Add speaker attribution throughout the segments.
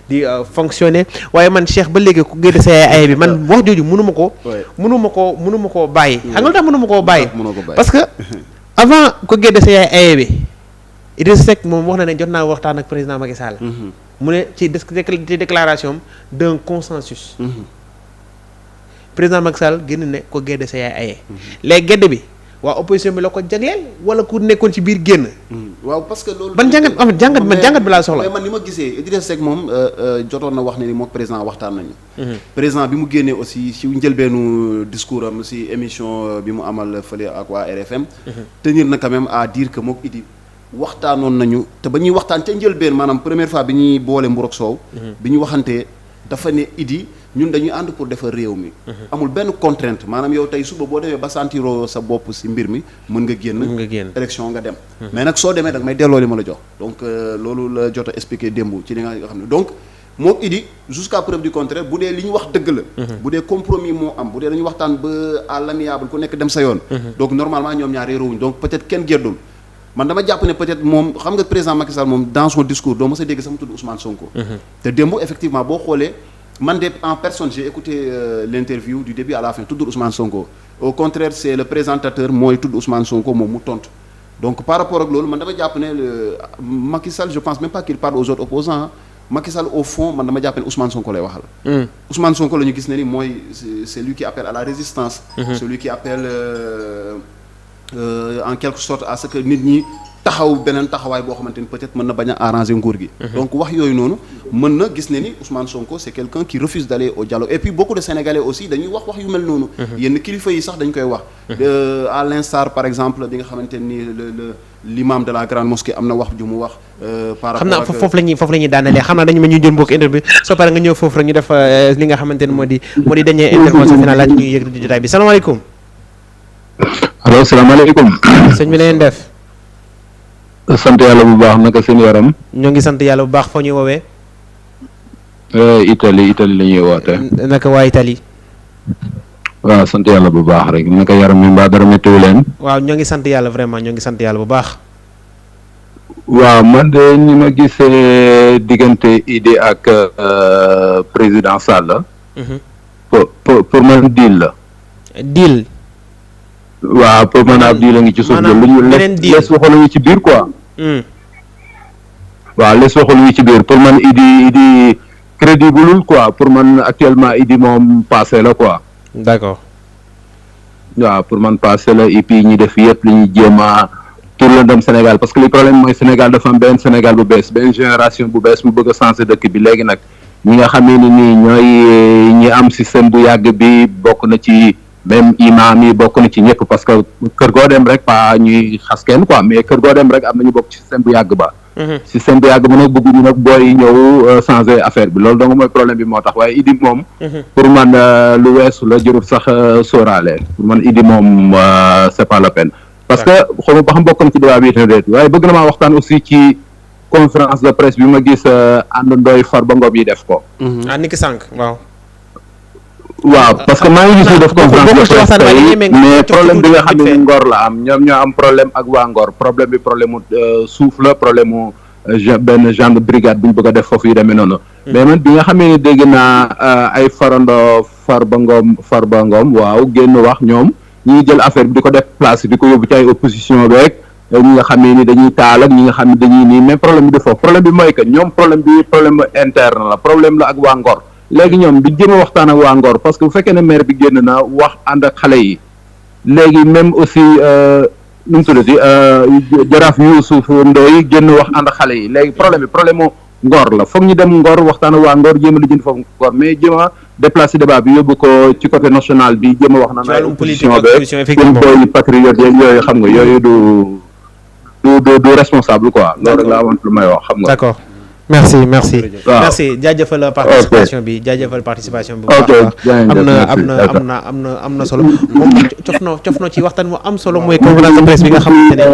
Speaker 1: di fonctionner waaye man Cheikh ba léegi ku génn sa ay bi man wax jooju mënuma koo bàyyi xam nga lu tax mënuma koo bàyyi parce que avant ko génn sa ay bi Idrissa Seck moom wax na ne jot naa waxtaan ak président Macky Sall mu ne ci déclaration d'un consensus président Macky Sall génn ne ko génn sa ay léegi gedd bi waa opposition bi la ko jagleel wala ku nekkoon ci biir génn.
Speaker 2: waaw parce que loolu.
Speaker 1: ban jàngat bi laa soxla.
Speaker 2: mais man ni ma gisee Idrissa Seck moom jotoon na wax ne ni moom président waxtaan nañu. président bi mu génnee aussi ci njëlbeenu discours am ci émission bi mu amal fële ak waa RFM. tenir na quand même à dire que moom Idi waxtaanoon nañu te ba ñuy waxtaan ca njëlbeen maanaam première fois bi ñuy boole mburu ak soow. bi ñu waxantee dafa ne Idi. ñun dañuy ànd pour defar réew mi. amul benn contrainte maanaam yow tey suba boo demee ba sentiroo sa bopp ci mbir mi mën nga génn. élection nga dem. mais nag soo demee da nga may delloo li ma la jox. donc loolu la jot a expliqué démb ci li nga xam ne donc moom Idi jusqu'à preuve du contraire bu dee li ñu wax dëgg la. bu dee compromis moo am bu dee dañu waxtaan ba à l'amiable ku nekk dem sa yoon. donc normalement ñoom ñaar réeroowuñ donc peut-être kenn géddul man dama jàpp ne peut-être moom xam nga président Macky Sall moom dans son discours doo mës a dégg sama tudd Ousmane Sonko. te démb effectivement boo xoolee. man de en personne j'ai écouté l'interview du début à la fin tudd Ousmane Sonko au contraire c'est le présentateur mooy tudd Ousmane Sonko moom mu tontu donc par rapport ak loolu man dama jàpp ne Macky Sall je pense même pas qu'il parle aux autres opposants Macky Sall au fond man dama jàpp ne Ousmane Sonko lay waxal. Ousmane Sonko la ñu gis ne ni mooy c'est lui qui appelle à la résistance. celui qui appelle en quelque sorte à ce que nit ñi. taxaw beneen taxawaay boo xamante ni peut-être mën na bañ a arranger nguur gi. donc wax yooyu noonu mën na gis ne ni Ousmane Sonko c'est quelqu'un qui refuse d'aller au dialogue et puis beaucoup de Sénégalais aussi dañuy wax yu mel noonu. yenn kilifa yi sax dañ koy wax. à l'instar par exemple bi nga xamante ni l'imam de la grande mosquée am na wax ju mu wax. par rapport ak
Speaker 1: xam naa foofu la ñuy daanelee xam naa dañu mën ñu jël mbokk interview soo paree nga ñëw foofu rek ñu def li nga xamante ni moo di dernière intervention finale laaj ñuy yëg di jotaay bi salaamaaleykum.
Speaker 3: allo salaamaaleykum.
Speaker 1: sëñ bi la ngeen def.
Speaker 3: sant yàlla bu baax naka seen yaram.
Speaker 1: ñoo ngi sant yàlla bu baax foo ñuy woowee.
Speaker 3: Italie la ñuy woote.
Speaker 1: naka waa Italie.
Speaker 3: waaw sant yàlla bu baax rek naka yaram mi mbaa dara méttiwu leen.
Speaker 1: waaw ñoo ngi sant yàlla vraiment ñoo ngi sant yàlla bu baax.
Speaker 3: waaw man de ni ma gisee diggante Idi ak président Sall. pour man deal la.
Speaker 1: deal.
Speaker 3: waaw pour man ab deal la ngi ci suuf lu ñu les waxaluñu ci biir quoi. waaw les waxaluñu ci biir pour man Idi crédible quoi pour man actuellement Idi moom passé la quoi.
Speaker 1: d'accord.
Speaker 3: waaw pour man passé la et puis ñi def yëpp li ñuy jéem a tour la dem Sénégal parce que li problème mooy Sénégal dafa am benn Sénégal bu bees benn génération bu bees mu bëgg a changer dëkk bi léegi nag ñi nga xamee ni nii ñooy ñi am système bu yàgg bi bokk na ci. même imam yi bokk na ci ñëpp parce que kër goo dem rek pas ñuy xas kenn quoi mais kër goo dem rek am nañu bokk ci système bu yàgg ba. système bu yàgg ba nag bëgguñu nag booy ñëw changer affaire bi loolu donc mooy problème bi moo tax waaye Idi moom. pour man lu weesu la jërul sax sóoraale pour man Idi moom c'est pas la peine. parce que xaw ma ba xam bokk na ci débat bi tamit waaye bëgg na maa waxtaan aussi ci conférence de presse bi ma gis àndandooy Farba Ngom yi def ko.
Speaker 1: niki sànq waaw.
Speaker 3: waaw parce que maa ngi gis ñu def conférence de presse tey mais problème bi nga xam ne Ngor la am ñoom ñoo am problème ak waa Ngor problème bi problème mu suuf la problème mu benn genre de brigade bu ñu bëgg a def foofu yu demee noonu. mais man bi nga xamee ne dégg naa ay farandoo Farba Ngom waaw génn wax ñoom ñi jël affaire bi di ko def place di ko yóbbu ci ay opposition beeg ñi nga xamee ni dañuy taal ak ñi nga xam ne dañuy nii mais problème bi du foofu problème bi mooy que ñoom problème bi problème interne la problème la ak waa Ngor. léegi ñoom di jéem a waxtaan ak waa Ngor parce que bu fekkee ne maire bi génn na wax ànd ak xale yi léegi même aussi nu mu tuddati jaraaf Youssouf Ndoye génn wax ànd ak xale yi léegi problème mu Ngor la foog ñu dem Ngor waxtaan ak waa Ngor jéem a lijjanti foofu Ngor mais jéem a déplacer débat bi yóbbu ko ci côté national bi jéem a wax na ay opposition be seen booy patriote yeeg yooyu xam nga yooyu du responsable quoi loolu rek laa want lu may wax xam nga.
Speaker 1: D'accord. merci jaajëfal participation bi bu baax am na solo moom cof na ci waxtaan mu am solo mooy conférence de presse bi nga xamante ne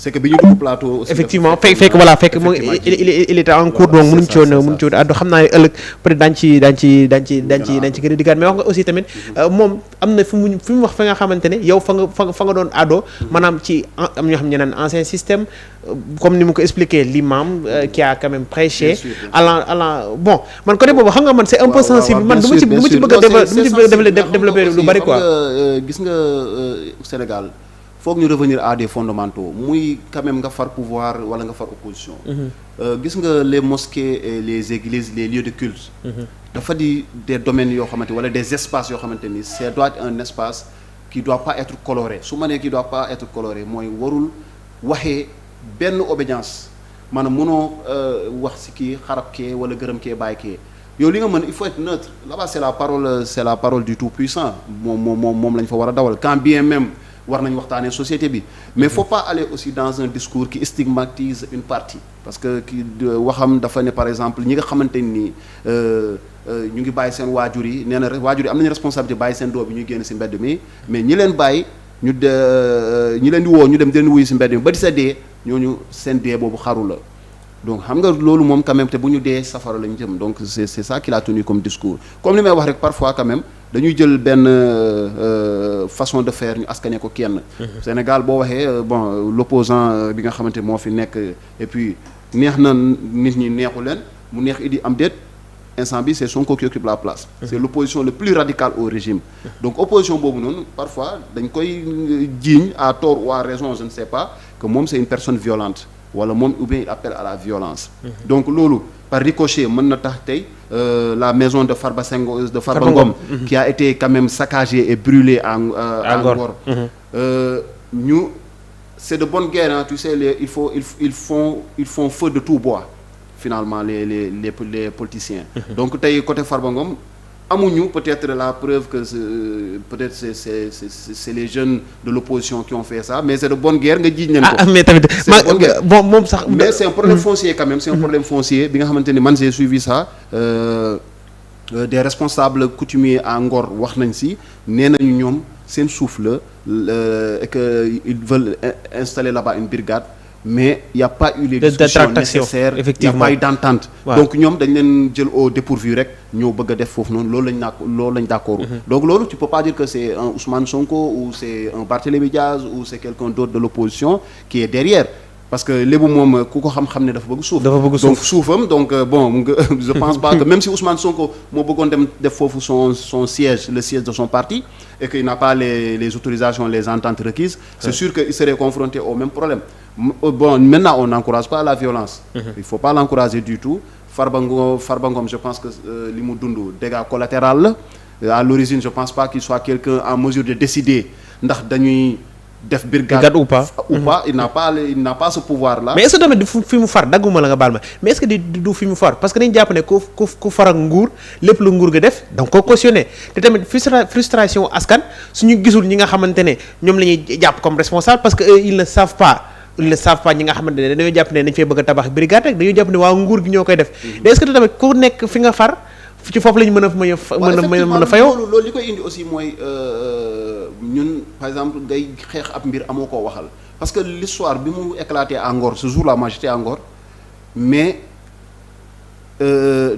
Speaker 2: c'est que bi ñu dugg plateau. aussi
Speaker 1: effectivement fekk moom il était en cours donc mënuñ ci woon addu xam naa ne ëllëg peut-être daañu ci gën a diggaat mais wax nga aussi tamit moom am na fi mu wax fa nga xamante ne yow fa nga doon addo maanaam ci am ñoo xam ne naan ancien système comme ni mu ko expliqué l'imam qui a quand même prêché allant bon man côté boobu xam nga man c'est un peu sensible man du ma ci bëgg a développer lu bari quoi
Speaker 2: gis nga Sénégal foog ñu revenir à des fondamentaux muy quand même nga far pouvoir wala nga far opposition gis nga les mosquées et les églises les lieux de culte dafa di des domaines yoo xamante wala des espaces yoo xamante ni c'est doit être un espace qui doit pas être coloré su ma nee qui doit pas être coloré mooy warul waxee benn obédience maanaam mënoo wax si kii xarab kee wala gërëm kee bàyyi kee yow li nga mën il faut être neutre là-bas c'est la parole du tout-puissant moom lañ fa war a dawal quand bien même war nañ waxtaanee société bi mais faut pas aller aussi dans un discours qui stigmatise une partie parce que ki waxam dafa ne par exemple ñi nga xamante ni ñu ngi bàyyi seen waajur yi nee na waajur yi am nañu responsabilité bàyyi seen doom bi ñuy génn ci mbedd mi mais ñi leen bàyyi ñi leen di woo ñu dem di leen wuyu ci mbedd mi ba di sa dee ñooñu seen dee boobu xaru la donc xam nga loolu moom quand même te bu ñu dee safara lañu jëm donc c'est ça qu'il a tenu comme discours comme li may wax rek parfois quand même dañuy jël benn façon de faire ñu askane ko kenn Sénégal boo waxee bon l'opposant bi nga xamante moo fi nekk et puis neex na nit ñi neexu leen mu neex Idi am déet instant bi c'est Sonko qui occupe la place c'est l'opposition le plus radicale au régime donc opposition boobu noonu parfois dañ koy jiiñ à tort ou à raison je ne sais pas que moom c'est une personne violente wala moom ou bien il appelle à la violence donc loolu par ricochet mën na tax tey la maison de Farba Ngom qui a été quand même saccagée et brûlée à Ngor ñu c'est de bonne guerre hein, tu sais ils font feu de tout bois finalement les politiciens donc tey côté Farba Ngom amuñu peut-être la preuve que peut-être c'est les jeunes de l'opposition qui ont fait ça mais c'est de bonne guerre nga jiiñ leen ko
Speaker 1: mais tamit bon moom sax
Speaker 2: mais c'est un problème foncier quand même c'est un problème foncier bi nga xamante ni man j'ai suivi ça des responsables coutumiers à Ngor wax nañ ci nee nañu ñoom seen suuf la et que ils veulent installer là-bas une brigade mais il y a pas eu les discussions nécessaires il y a pas eu d'entente donc ñoom dañ leen jël au dépourvu rek ñoo bëgg a def foofu noonu loolu lañ d'accord donc loolu tu peux pas dire que c'est un Ousmane Sonko ou c'est un Barthélémy Diaz ou c'est quelqu'un d'autre de l'opposition qui est derrière parce que lébu moom ku ko xam-xam ne dafa bëgg suuf donc suufam donc bon je pense pas que même si Ousmane Sonko moo bëggoon dem def foofu son siège le siège de son parti et qu'il n'a pas les autorisations les ententes requises c'est sûr qu'il serait confronté au même problème bon maintenant on n'encourage pas la violence il faut pas l'encourager du tout Farba Ngom je pense que li mu dund dégâts collatéraux la à l'origine je pense pas qu'il soit quelqu'un en mesure de décider ndax dañuy def brigade
Speaker 1: ou pas
Speaker 2: il n'a pas ce pouvoir là
Speaker 1: mais est-ce que tamit du fi mu far dagguma la nga baal ma mais est-ce que du fi mu far parce que dañu jàpp ne ku far ak nguur lépp lu nguur ga def donc ko cautionné te tamit frustration askan suñu gisul ñi nga xamante ne ñoom la ñuy jàpp comme responsable parce que ils ne savent pas ñi nga xamante ne dañoo jàpp ne dañ fay bëgg a tabax brigade rek dañoo jàpp ne waa nguur gi ñoo koy def est-ce que tamit ku nekk fi nga far ci foofu la ñu mën a fayoo
Speaker 2: loolu li koy indi aussi mooy ñun par exemple ngay xeex ab mbir amoo koo waxal parce que l'histoire bi mu éclaté à Ngor ce jour-là moi j'étais à Ngor mais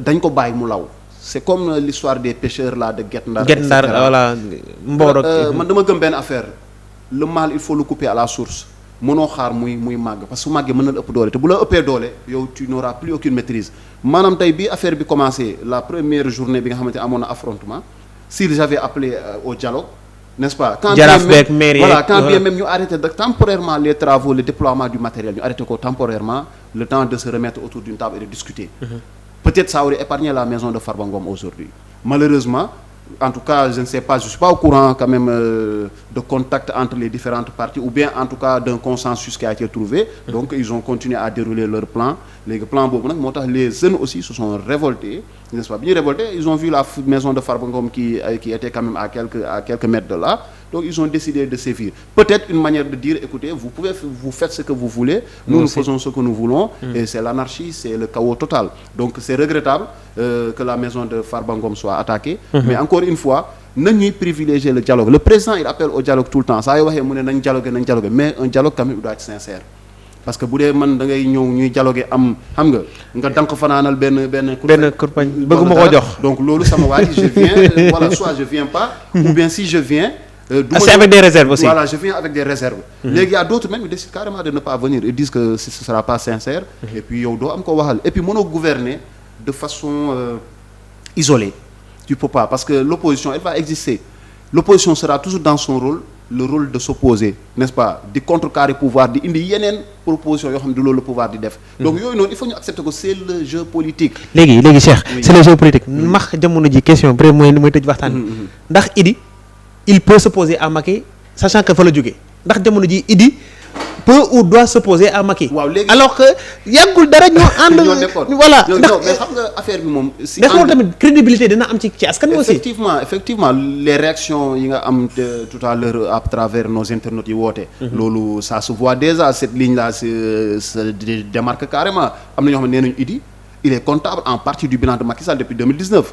Speaker 2: dañ ko bàyyi mu law c'est comme l'histoire des pêcheurs là de Guet Ndar
Speaker 1: voilà Mboro
Speaker 2: man dama gëm benn affaire le mal il faut le couper à la source mënoo xaar muy màgg parce que su màggee mën na la ëpp doole te bu la ëppee doole yow tu n'auras plus aucune maîtrise maanaam tey bi affaire bi commencé la première journée bi nga xamante amoon na affrontement s'ils avaient appelé au dialogue n'est-ce pas quand bien même ñu arrêté temporairement les travaux le déploiement du matériel ñu arrêté ko temporairement le temps de se remettre autour d'une table et de discuter peut-être ça aurait épargné la maison de Farba Ngom aujourd'hui malheureusement en tout cas je ne sais pas je suis pas au courant quand même de contact entre les différentes parties ou bien en tout cas d'un consensus qui a été trouvé donc ils ont continué à dérouler leur plan léegi plan boobu nag moo tax les jeunes aussi se sont révoltés n'est-ce pas bi ñu révolté ils ont vu la maison de Farba Ngom qui était quand même à quelques mètres de là donc ils ont décidé de sévir peut-être une manière de dire écoutez vous faites ce que vous voulez nous faisons ce que nous voulons et c'est l'anarchie c'est le chaos total donc c'est regrettable que la maison de Farba Ngom soit attaquée mais encore une fois nañuy privilégier le dialogue le président il appelle au dialogue tout le temps saa yoo waxee mu ne nañ dialoguer mais un dialogue quand même il doit être sincère parce que bu dee man da ngay ñëw ñuy dialoguer am xam nga dank fanaanal benn
Speaker 1: kurpañ bëgguma koo jox.
Speaker 2: donc loolu sama waa ji je viens voilà soit je viens pas. ou bien si je viens.
Speaker 1: c'est avec des réserves aussi.
Speaker 2: Voilà, je viens avec des réserves. Léegi il y a d'autres même qui décident carrément de ne pas venir et disent que ce sera pas sincère. Et puis yow doo am ko waxal et puis mënoo gouverner de façon isolée. Tu peux pas parce que l'opposition elle va exister. L'opposition sera toujours dans son rôle, le rôle de s'opposer, n'est-ce pas, di contrecarrer pouvoir di indi yeneen proposition yoo xam ne du loolu le pouvoir di def. donc yooyu noonu il faut ñu accepter que c'est le jeu politique.
Speaker 1: léegi Cheikh. c'est le jeu politique. max jamono ji question peut-être mooy tëj waxtaan. ndax Idi il peut s'opposer à Macky sachant que fa la jógee ndax jamono ji Idi peut ou doit s'opposer à Macky.
Speaker 2: waaw léegi
Speaker 1: alors que yàggul dara ñoo ànd. voilà
Speaker 2: ndax mais xam nga affaire bi moom. si
Speaker 1: ndax loolu tamit crédibilité dina am ci askan wi aussi.
Speaker 2: effectivement les réactions yi nga am tout à l'heure à travers nos internautes yi woote. loolu ça se voit déjà cette ligne là se démarque carrément am na ñoo xam ne nee nañu Idi il est comptable en partie du bilan de Macky Sall depuis 2019.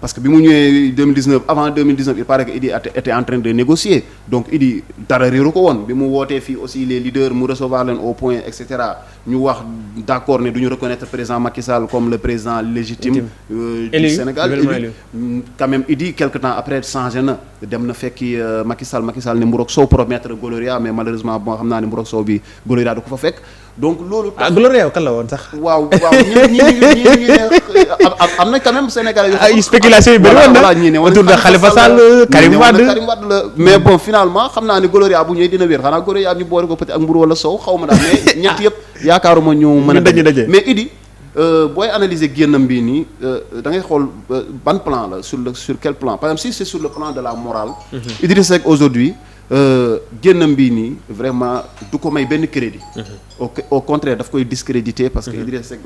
Speaker 2: parce que bi mu ñëwee 2019 avant 2019 il paraît que Idi était en train de négocier donc Idi dara réeru ko woon bi mu wootee fii aussi les leaders mu recevoir leen au point et cetera ñu wax d'accord ne du ñu reconnaître président Macky Sall comme le président légitime du Sénégal élu quand même Idi quelque temps après changé na dem na fekki Macky Sall ne Mburok Sow promettre Gloria mais malheureusement bon xam naa ne Mburok Sow bi Gloria du ko fa fekk donc loolu.
Speaker 1: Gloria kan la woon sax.
Speaker 2: waaw ñi am na quand même Sénégalais
Speaker 1: ay spéculation yu bëri woon na ñii ne autour de Khalifa Sall Karim Wade
Speaker 2: la mais bon finalement xam naa ne Gloria bu ñëwee dina wér xanaa Gloria ñu boole ko peut-être ak mburu wala sow xaw ma daal mais ñett yëpp yaakaaruma ñu mën a daje mais Idi booy analyser génnam bii nii da ngay xool ban plan la sur quel plan par exemple si c'est sur le plan de la morale Idrissa Seck aujourd'hui génnam bii nii vraiment du ko may benn crédit au contraire daf koy discréditer parce que Idrissa Seck